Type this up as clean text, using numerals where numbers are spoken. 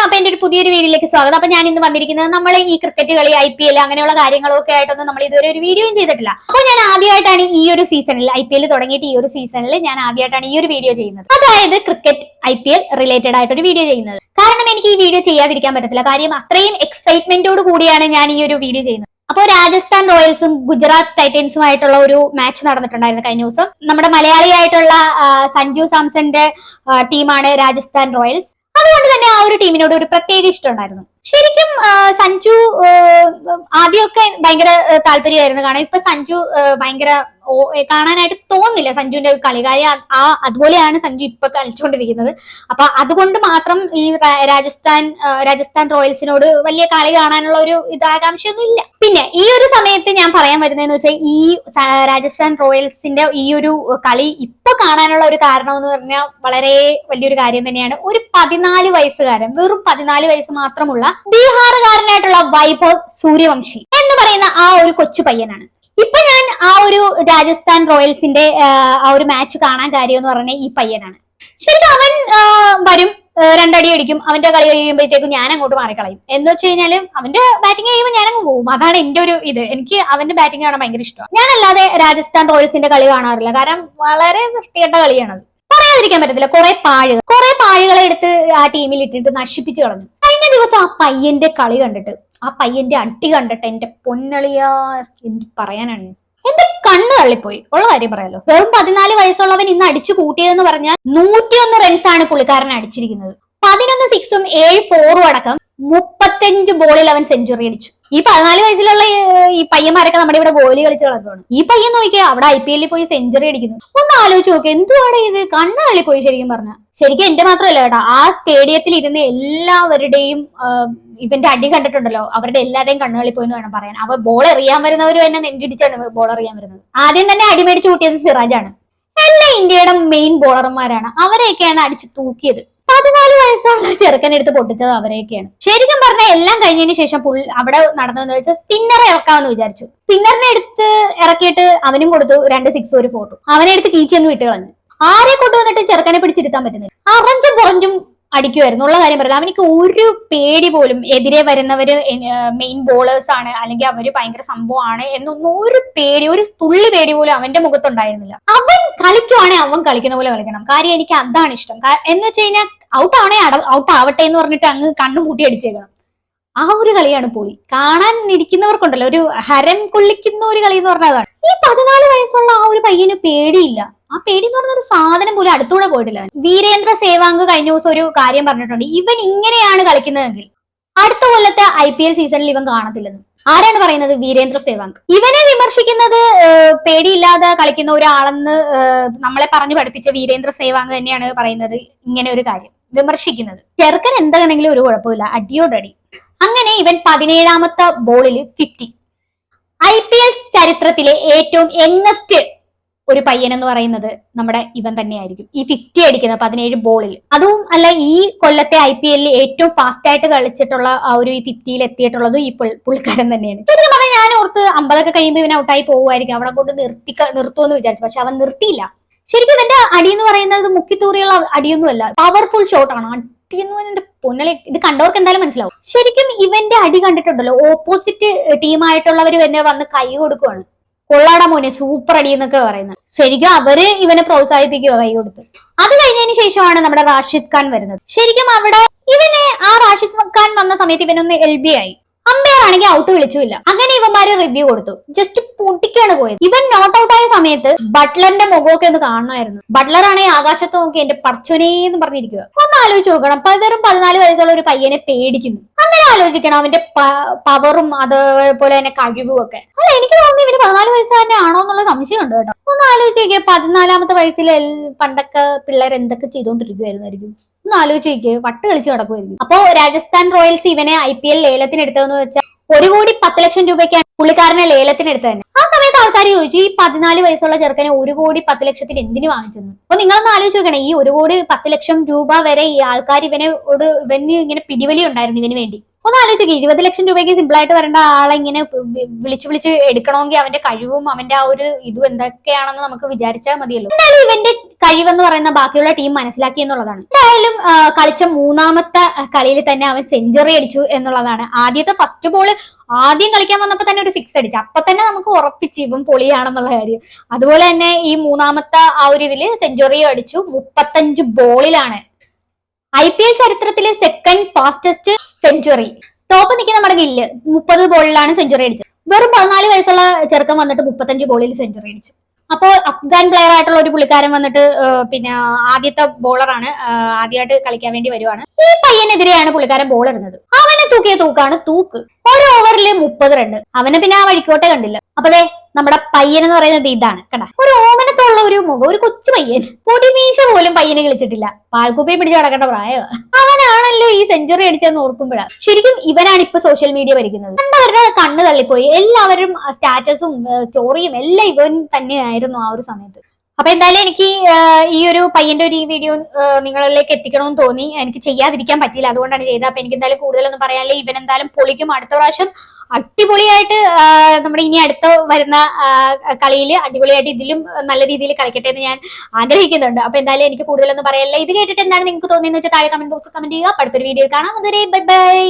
അപ്പൊ എന്റെ ഒരു പുതിയൊരു വീഡിയോയിലേക്ക് സ്വാഗതം. അപ്പൊ ഞാൻ ഇന്ന് വന്നിരിക്കുന്നത് നമ്മൾ ഈ ക്രിക്കറ്റ് കളി IPL അങ്ങനെയുള്ള കാര്യങ്ങളൊക്കെ ആയിട്ടൊന്നും നമ്മൾ ഇതുവരെ ഒരു വീഡിയോയും ചെയ്തിട്ടില്ല. അപ്പൊ ഞാൻ ആദ്യമായിട്ടാണ് ഈ ഒരു സീസണിൽ IPL തുടങ്ങിയിട്ട് ഈ ഒരു സീസണിൽ ഞാൻ ആദ്യമായിട്ടാണ് ഈ ഒരു വീഡിയോ ചെയ്യുന്നത്. അതായത് ക്രിക്കറ്റ് IPL റിലേറ്റഡ് ആയിട്ടൊരു വീഡിയോ ചെയ്യുന്നത്. കാരണം എനിക്ക് ഈ വീഡിയോ ചെയ്യാതിരിക്കാൻ പറ്റത്തില്ല. കാര്യം അത്രയും എക്സൈറ്റ്മെന്റോട് കൂടിയാണ് ഞാൻ ഈ ഒരു വീഡിയോ ചെയ്യുന്നത്. അപ്പോൾ രാജസ്ഥാൻ റോയൽസും ഗുജറാത്ത് ടൈറ്റൻസുമായിട്ടുള്ള ഒരു മാച്ച് നടന്നിട്ടുണ്ടായിരുന്നു കഴിഞ്ഞ ദിവസം. നമ്മുടെ മലയാളിയായിട്ടുള്ള സഞ്ജു സാംസന്റെ ടീമാണ് രാജസ്ഥാൻ റോയൽസ്. അതുകൊണ്ട് തന്നെ ആ ഒരു ടീമിനോട് ഒരു പ്രത്യേക ഇഷ്ടം ഉണ്ടായിരുന്നു. ശരിക്കും സഞ്ജു ആദ്യമൊക്കെ ഭയങ്കര താല്പര്യമായിരുന്നു. കാരണം ഇപ്പൊ സഞ്ജു ഭയങ്കര കാണാനായിട്ട് തോന്നുന്നില്ല സഞ്ജുവിന്റെ കളികാര്യം അതുപോലെയാണ് സഞ്ജു ഇപ്പൊ കളിച്ചുകൊണ്ടിരിക്കുന്നത്. അപ്പൊ അതുകൊണ്ട് മാത്രം ഈ രാജസ്ഥാൻ റോയൽസിനോട് വലിയ കളി കാണാനുള്ള ഒരു ആകാംക്ഷയൊന്നും ഇല്ല. പിന്നെ ഈ ഒരു സമയത്ത് ഞാൻ പറയാൻ വരുന്നതെന്ന് വെച്ചാൽ ഈ രാജസ്ഥാൻ റോയൽസിന്റെ ഈ ഒരു കളി ഇപ്പൊ കാണാനുള്ള ഒരു കാരണം എന്ന് പറഞ്ഞാൽ വളരെ വലിയൊരു കാര്യം തന്നെയാണ്. ഒരു 14 വയസ്സുകാരൻ, വെറും 14 വയസ്സ് മാത്രമുള്ള ബീഹാറുകാരനായിട്ടുള്ള വൈഭവ് സൂര്യവംശി എന്ന് പറയുന്ന ആ ഒരു കൊച്ചു പയ്യനാണ്. ഇപ്പൊ ഞാൻ ആ ഒരു രാജസ്ഥാൻ റോയൽസിന്റെ ആ ഒരു മാച്ച് കാണാൻ കാര്യം എന്ന് പറഞ്ഞാൽ ഈ പയ്യനാണ്. ശരിക്കും അവൻ വരും, രണ്ടടി അടിക്കും, അവന്റെ കളി കഴിയുമ്പോഴത്തേക്കും ഞാൻ അങ്ങോട്ട് മാറിക്കളയും. എന്ന് വെച്ച് കഴിഞ്ഞാല് അവന്റെ ബാറ്റിംഗ് കഴിയുമ്പോൾ ഞാൻ അങ്ങ് പോകും. അതാണ് എന്റെ ഒരു ഇത്. എനിക്ക് അവന്റെ ബാറ്റിംഗ് കാണാൻ ഭയങ്കര ഇഷ്ടമാണ്. ഞാനല്ലാതെ രാജസ്ഥാൻ റോയൽസിന്റെ കളി കാണാറില്ല. കാരണം വളരെ വൃത്തികെട്ട കളിയാണത്. പറയാതിരിക്കാൻ പറ്റത്തില്ല. കുറെ പാഴുകളെ എടുത്ത് ആ ടീമിൽ ഇട്ടിട്ട് നശിപ്പിച്ചു കളഞ്ഞു. കഴിഞ്ഞ ദിവസം ആ പയ്യന്റെ കളി കണ്ടിട്ട്, ആ പയ്യന്റെ അടി കണ്ടിട്ട് എന്റെ പൊന്നളിയാ എന്ത് പറയാനാണ്, എന്റെ കണ്ണ് തള്ളിപ്പോയി. ഉള്ള കാര്യം പറയാലോ. വെറും 14 വയസ്സുള്ളവൻ ഇന്ന് അടിച്ചു കൂട്ടിയതെന്ന് പറഞ്ഞാൽ 101 റൺസാണ് പുള്ളിക്കാരൻ അടിച്ചിരിക്കുന്നത്. 11 സിക്സും 7 4ഉം അടക്കം 35 ബോളിൽ അവൻ സെഞ്ചുറി അടിച്ചു. ഈ 14 വയസ്സിലുള്ള ഈ പയ്യന്മാരൊക്കെ നമ്മുടെ ഇവിടെ ഗോലി കളിച്ച് കളഞ്ഞാണ്. ഈ പയ്യൻ നോക്കിയാൽ അവിടെ IPL പോയി സെഞ്ചുറി അടിക്കുന്നു. ഒന്ന് ആലോചിച്ച് നോക്കി, എന്തുവാണ് ഇത്? കണ്ണ് തള്ളിപ്പോയി ശരിക്കും പറഞ്ഞ. ശരിക്കും എന്റെ മാത്രമല്ല കേട്ടോ, ആ സ്റ്റേഡിയത്തിൽ ഇരുന്ന് എല്ലാവരുടെയും ഇവന്റെ അടി കണ്ടിട്ടുണ്ടല്ലോ, അവരുടെ എല്ലാവരുടെയും കണ്ണുകളിൽ പോയി എന്ന് വേണം പറയാൻ. അവ ബോൾ എറിയാൻ വരുന്നവർ തന്നെ നെഞ്ചിടിച്ചാണ് ബോൾ എറിയാൻ വരുന്നത്. ആദ്യം തന്നെ അടിമേടിച്ച് കൂട്ടിയത് സിറാജാണ്. എല്ലാ ഇന്ത്യയുടെ മെയിൻ ബോളർമാരാണ്. അവരെയൊക്കെയാണ് അടിച്ചു തൂക്കിയത്. 14 വയസ്സുള്ള ചെറുക്കനെടുത്ത് പൊട്ടിച്ചത് അവരെയൊക്കെയാണ്. ശരിക്കും പറഞ്ഞാൽ എല്ലാം കഴിഞ്ഞതിന് ശേഷം അവിടെ നടന്നതെന്ന് വെച്ചാൽ സ്പിന്നറെ ഇറക്കാമെന്ന് വിചാരിച്ചു. സ്പിന്നറിനെ എടുത്ത് ഇറക്കിയിട്ട് അവനും കൊടുത്തു 2 6 1 4. അവനെ എടുത്ത് കീച്ചെന്ന് വിട്ട് കളഞ്ഞു. ആരെ കൊണ്ടുവന്നിട്ട് ചെറുക്കനെ പിടിച്ചിരുത്താൻ പറ്റുന്നില്ല. അറഞ്ചും പുറഞ്ചും അടിക്കുമായിരുന്നു. ഉള്ള കാര്യം പറയാം. അവനിക്ക് ഒരു പേടി പോലും, എതിരെ വരുന്നവര് മെയിൻ ബോളേഴ്സ് ആണ് അല്ലെങ്കിൽ അവര് ഭയങ്കര സംഭവമാണ് എന്നൊന്നും ഒരു തുള്ളി പേടി പോലും അവന്റെ മുഖത്തുണ്ടായിരുന്നില്ല. അവൻ കളിക്കുവാണെങ്കിൽ അവൻ കളിക്കുന്ന പോലെ കളിക്കണം. കാര്യം എനിക്ക് അതാണ് ഇഷ്ടം. എന്ന് വെച്ച് കഴിഞ്ഞാൽ ഔട്ട് ആവട്ടെ എന്ന് പറഞ്ഞിട്ട് അങ്ങ് കണ്ണു പൂട്ടി അടിച്ചേക്കണം. ആ ഒരു കളിയാണ് പൊളി. കാണാൻ ഇരിക്കുന്നവർക്കുണ്ടല്ലോ ഒരു ഹരം കൊള്ളിക്കുന്ന ഒരു കളി എന്ന് പറഞ്ഞാൽ അതാണ്. ഈ 14 വയസ്സുള്ള ആ ഒരു പയ്യന് പേടിയില്ല. ആ പേടി എന്ന് പറഞ്ഞ ഒരു സാധനം പോലും അടുത്തൂടെ പോയിട്ടില്ല. വീരേന്ദ്ര സേവാങ്ക് കഴിഞ്ഞ ദിവസം ഒരു കാര്യം പറഞ്ഞിട്ടുണ്ട്. ഇവൻ ഇങ്ങനെയാണ് കളിക്കുന്നതെങ്കിൽ അടുത്ത കൊല്ലത്തെ IPL സീസണിൽ ഇവൻ കാണത്തില്ലെന്ന്. ആരാണ് പറയുന്നത്? വീരേന്ദ്ര സേവാങ്ക്. ഇവനെ വിമർശിക്കുന്നത് പേടിയില്ലാതെ കളിക്കുന്ന ഒരാളെന്ന് നമ്മളെ പറഞ്ഞു പഠിപ്പിച്ച വീരേന്ദ്ര സേവാങ്ക് തന്നെയാണ് പറയുന്നത് ഇങ്ങനെ ഒരു കാര്യം വിമർശിക്കുന്നത്. ചെറുക്കൻ എന്താണെങ്കിലും ഒരു കുഴപ്പമില്ല, അടിയോടടി. അങ്ങനെ ഇവൻ 17ാമത്തെ ബോളിൽ 50. IPL ചരിത്രത്തിലെ ഏറ്റവും യങ്ങസ്റ്റ് ഒരു പയ്യൻ എന്ന് പറയുന്നത് നമ്മുടെ ഇവൻ തന്നെയായിരിക്കും. ഈ 50 അടിക്കുന്നത് 17 ബോളിൽ. അതും അല്ല, ഈ കൊല്ലത്തെ IPL ഏറ്റവും ഫാസ്റ്റ് ആയിട്ട് കളിച്ചിട്ടുള്ള ആ ഒരു 50യിൽ എത്തിയിട്ടുള്ളതും ഈ പുള്ളിക്കാരൻ തന്നെയാണ്. ശരിക്കും പറഞ്ഞാൽ ഞാൻ ഓർത്ത് 50 കഴിയുമ്പോൾ ഇവൻ ഔട്ടായി പോകുമായിരിക്കും, അവിടെ കൊണ്ട് നിർത്തുമെന്ന് വിചാരിച്ചു. പക്ഷെ അവൻ നിർത്തിയില്ല. ശരിക്കും ഇവന്റെ അടി എന്ന് പറയുന്നത് മുക്കിത്തൂറിയുള്ള അടിയൊന്നുമല്ല, പവർഫുൾ ഷോട്ടാണ്. എന്റെ പൊന്നലെ, ഇത് കണ്ടവർക്ക് എന്തായാലും മനസ്സിലാവും. ശരിക്കും ഇവന്റെ അടി കണ്ടിട്ടുണ്ടല്ലോ, ഓപ്പോസിറ്റ് ടീമായിട്ടുള്ളവർ തന്നെ വന്ന് കൈ കൊടുക്കുവാണ്. കൊള്ളാടാ മോനെ, സൂപ്പർ അടി എന്നൊക്കെ പറയുന്നത്. ശരിക്കും അവര് ഇവനെ പ്രോത്സാഹിപ്പിക്കുക കൈ കൊടുത്ത്. അത് കഴിഞ്ഞതിന് ശേഷമാണ് നമ്മുടെ റാഷിദ് ഖാൻ വരുന്നത്. ശരിക്കും അവിടെ റാഷിദ് ഖാൻ വന്ന സമയത്ത് ഇവനൊന്ന് LB ആയി. അമ്പയർ ആണെങ്കിൽ ഔട്ട് വിളിച്ചില്ല. അങ്ങനെ ഇവന്മാര് റിവ്യൂ കൊടുത്തു. ജസ്റ്റ് പൊട്ടിക്കാണ് പോയത്. ഇവൻ നോട്ട് ഔട്ട് ആയ സമയത്ത് ബട്ട്ലറിന്റെ മുഖമൊക്കെ ഒന്ന് കാണണമായിരുന്നു. ബട്ട്ലർ ആണെങ്കിൽ ആകാശത്ത് നോക്കി എന്റെ പർച്ചോനേന്ന് പറഞ്ഞിരിക്കുക. ഒന്ന് ആലോചിച്ച് നോക്കണം. വെറും 14 വയസ്സുള്ള ഒരു പയ്യനെ പേടിക്കുന്നു. അങ്ങനെ ആലോചിക്കണം അവന്റെ പവറും അതേപോലെ തന്നെ കഴിവും ഒക്കെ. അല്ല, എനിക്ക് തോന്നുന്നു ഇവന് 14 വയസ്സുകാരനെ ആണോ എന്നുള്ള സംശയമുണ്ട് കേട്ടോ. ഒന്ന് ആലോചിക്കുക, 14ാമത്തെ വയസ്സിൽ പണ്ടൊക്കെ പിള്ളേർ എന്തൊക്കെ ചെയ്തുകൊണ്ടിരിക്കുവായിരുന്നായിരിക്കും. ഒന്ന് ആലോചിച്ച് വട്ട് കളിച്ച് കിടക്കുമായിരിക്കും. അപ്പോ രാജസ്ഥാൻ റോയൽസ് ഇവനെ IPL ലേലത്തിന് എടുത്തതെന്ന് വെച്ചാൽ 1 കോടി 10 ലക്ഷം രൂപയ്ക്കാണ് പുള്ളിക്കാരനെ ലേലത്തിന് എടുത്തത് തന്നെ. ആ സമയത്ത് ആൾക്കാർ ചോദിച്ചു, ഈ 14 വയസ്സുള്ള ചെറുക്കനെ 1 കോടി 10 ലക്ഷത്തിന് എന്തിനു വാങ്ങിച്ചെന്ന്. അപ്പൊ നിങ്ങളൊന്ന് ആലോചിച്ച് നോക്കണേ, ഈ 1 കോടി 10 ലക്ഷം രൂപ വരെ ഈ ആൾക്കാർ ഇവന് ഇങ്ങനെ പിടിവലി ഉണ്ടായിരുന്നു ഇവന് വേണ്ടി. ഒന്ന് ആലോചിക്കുക, 20 ലക്ഷം രൂപയ്ക്ക് സിമ്പിൾ ആയിട്ട് വരേണ്ട ആളെ ഇങ്ങനെ വിളിച്ച് എടുക്കണമെങ്കിൽ അവന്റെ കഴിവും അവന്റെ ആ ഒരു ഇതും എന്തൊക്കെയാണെന്ന് നമുക്ക് വിചാരിച്ചാൽ മതിയല്ലോ. എന്തായാലും ഇവന്റെ കഴിവെന്ന് പറയുന്ന ബാക്കിയുള്ള ടീം മനസ്സിലാക്കി എന്നുള്ളതാണ്. എന്തായാലും കളിച്ച മൂന്നാമത്തെ കളിയിൽ തന്നെ അവൻ സെഞ്ചുറി അടിച്ചു എന്നുള്ളതാണ്. ആദ്യത്തെ ഫസ്റ്റ് ബോൾ ആദ്യം കളിക്കാൻ വന്നപ്പോ തന്നെ ഒരു 6 അടിച്ചു. അപ്പൊ തന്നെ നമുക്ക് ഉറപ്പിച്ചു ഇവൻ പൊളിയാണെന്നുള്ള കാര്യം. അതുപോലെ തന്നെ ഈ മൂന്നാമത്തെ ആ ഒരു ഇതില് സെഞ്ചുറിയും അടിച്ചു. 35 ബോളിലാണ് IPL ചരിത്രത്തിലെ സെക്കൻഡ് ഫാസ്റ്റസ്റ്റ് സെഞ്ചുറി. ടോപ്പ് നിൽക്കുന്ന നമ്മുടെ ഗില്ല് 30 ബോളിലാണ് സെഞ്ചുറി അടിച്ചത്. വെറും 14 വയസ്സുള്ള ചെറുക്കൻ വന്നിട്ട് 35 ബോളിൽ സെഞ്ചുറി അടിച്ചു. അപ്പോ അഫ്ഗാൻ പ്ലെയർ ആയിട്ടുള്ള ഒരു പുള്ളിക്കാരൻ വന്നിട്ട് പിന്നെ ആദ്യത്തെ ബോളറാണ്, ആദ്യമായിട്ട് കളിക്കാൻ വേണ്ടി വരുവാണ്. ഈ പയ്യനെതിരെയാണ് പുള്ളിക്കാരൻ ബോൾ എറിഞ്ഞത്. അവനെ തൂക്കിയ തൂക്കാണ് തൂക്ക്. ഒരു ഓവറിൽ 30 റൺ. അവനെ പിന്നെ ആ വഴിക്കോട്ടെ കണ്ടില്ല. അപ്പൊ ദേ നമ്മുടെ പയ്യൻ എന്ന് പറയുന്നത് ഇതാണ് കണ്ട, ഒരു ഓമനത്തുള്ള ഒരു മുഖം, ഒരു കൊച്ചു പയ്യൻ. പൊടിമീശ പോലും പയ്യനെ കളിച്ചിട്ടില്ല. പാൽക്കുപ്പയും പിടിച്ച് നടക്കേണ്ട പ്രായമാണ്. അവനാണല്ലോ ഈ സെഞ്ചുറി അടിച്ചതെന്ന് ഓർക്കുമ്പോഴാണ് ശരിക്കും ഇവനാണ് ഇപ്പൊ സോഷ്യൽ മീഡിയ ഭരിക്കുന്നത്. കണ്ടവരുടെ കണ്ണ് തള്ളിപ്പോയി. എല്ലാവരും സ്റ്റാറ്റസും സ്റ്റോറിയും എല്ലാം ഇവൻ തന്നെയായിരുന്നു ആ ഒരു സമയത്ത്. അപ്പൊ എന്തായാലും എനിക്ക് ഈ ഒരു പയ്യന്റെ ഒരു ഈ വീഡിയോ നിങ്ങളിലേക്ക് എത്തിക്കണമെന്ന് തോന്നി. എനിക്ക് ചെയ്യാതിരിക്കാൻ പറ്റില്ല, അതുകൊണ്ടാണ് ചെയ്തത്. അപ്പൊ എനിക്ക് എന്തായാലും കൂടുതലൊന്നും പറയാനില്ല. ഇവൻ എന്തായാലും പൊളിക്കും. അടുത്ത പ്രാവശ്യം അടിപൊളിയായിട്ട് നമ്മുടെ ഇനി അടുത്ത വരുന്ന കളിയിൽ അടിപൊളിയായിട്ട് ഇതിലും നല്ല രീതിയിൽ കളിക്കട്ടെ എന്ന് ഞാൻ ആഗ്രഹിക്കുന്നുണ്ട്. അപ്പൊ എന്തായാലും എനിക്ക് കൂടുതലൊന്നും പറയാനില്ല. ഇത് കേട്ടിട്ട് എന്താണ് നിങ്ങൾക്ക് തോന്നിയെന്ന് വെച്ചാൽ താഴെ കമന്റ് ബോക്സിൽ കമന്റ് ചെയ്യുക. അടുത്തൊരു വീഡിയോ കാണാം. അതുവരെ ബൈ ബൈ.